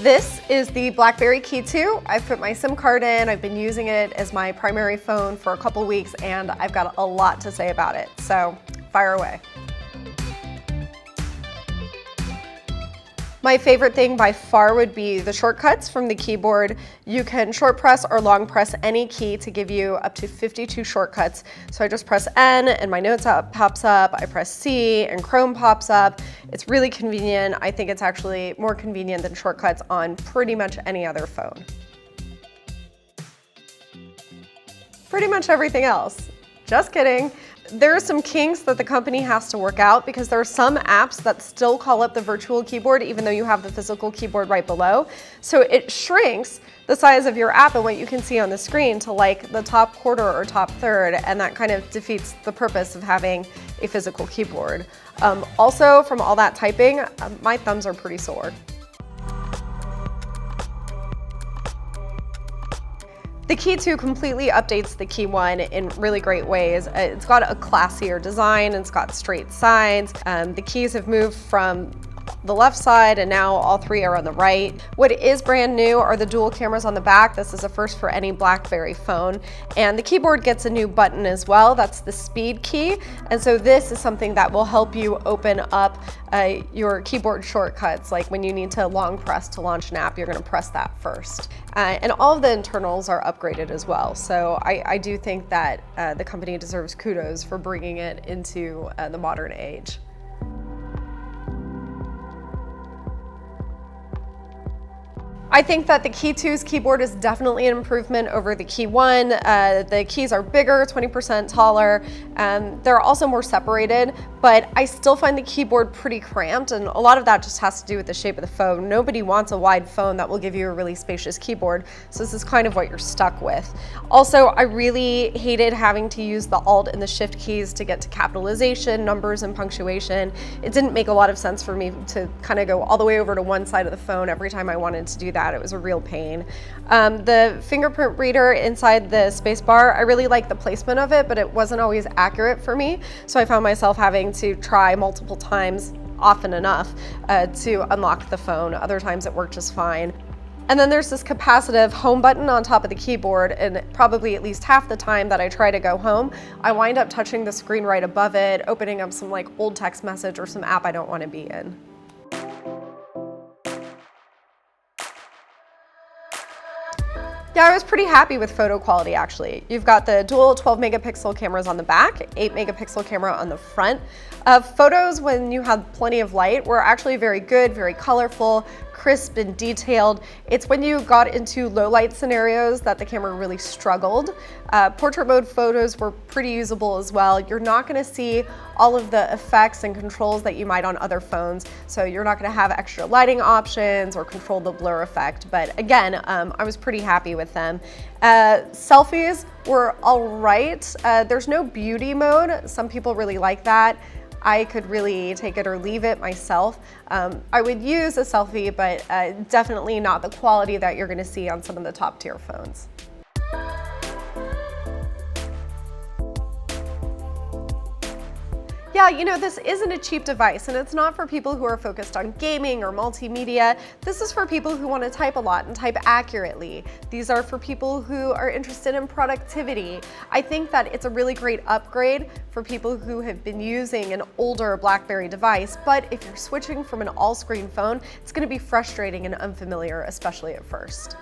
This is the Blackberry Key2. I've put my SIM card in, I've been using it as my primary phone for a couple weeks, and I've got a lot to say about it, so fire away. My favorite thing by far would be the shortcuts from the keyboard. You can short press or long press any key to give you up to 52 shortcuts. So I just press N and my notes app pops up. I press C and Chrome pops up. It's really convenient. I think it's actually more convenient than shortcuts on pretty much any other phone. Pretty much everything else. Just kidding. There are some kinks that the company has to work out because there are some apps that still call up the virtual keyboard even though you have the physical keyboard right below. So it shrinks the size of your app and what you can see on the screen to like the top quarter or top third, and that kind of defeats the purpose of having a physical keyboard. Also, from all that typing, my thumbs are pretty sore. The Key2 completely updates the Key1 in really great ways. It's got a classier design, it's got straight sides. The keys have moved from the left side and now all three are on the right. What is brand new are the dual cameras on the back. This is a first for any Blackberry phone. And the keyboard gets a new button as well. That's the speed key. And so this is something that will help you open up your keyboard shortcuts. Like when you need to long press to launch an app, you're gonna press that first. And all of the internals are upgraded as well. So I do think that the company deserves kudos for bringing it into the modern age. I think that the Key2's keyboard is definitely an improvement over the Key1. The keys are bigger, 20% taller. They're also more separated, but I still find the keyboard pretty cramped, and a lot of that just has to do with the shape of the phone. Nobody wants a wide phone that will give you a really spacious keyboard, so this is kind of what you're stuck with. Also, I really hated having to use the Alt and the Shift keys to get to capitalization, numbers, and punctuation. It didn't make a lot of sense for me to kind of go all the way over to one side of the phone every time I wanted to do that. It was a real pain. The fingerprint reader inside the spacebar, I really like the placement of it, but it wasn't always accurate for me. So I found myself having to try multiple times, often enough, to unlock the phone. Other times it worked just fine. And then there's this capacitive home button on top of the keyboard, and probably at least half the time that I try to go home, I wind up touching the screen right above it, opening up some like old text message or some app I don't want to be in. Yeah, I was pretty happy with photo quality actually. You've got the dual 12 megapixel cameras on the back, 8 megapixel camera on the front. Photos when you have plenty of light were actually very good, very colorful, crisp and detailed. It's when you got into low light scenarios that the camera really struggled. Portrait mode photos were pretty usable as well. You're not gonna see all of the effects and controls that you might on other phones. So you're not gonna have extra lighting options or control the blur effect. But again, I was pretty happy with them. Selfies were all right. There's no beauty mode. Some people really like that. I could really take it or leave it myself. I would use a selfie, but definitely not the quality that you're gonna see on some of the top tier phones. Yeah, you know, this isn't a cheap device, and it's not for people who are focused on gaming or multimedia. This is for people who want to type a lot and type accurately. These are for people who are interested in productivity. I think that it's a really great upgrade for people who have been using an older Blackberry device, but if you're switching from an all-screen phone, it's going to be frustrating and unfamiliar, especially at first.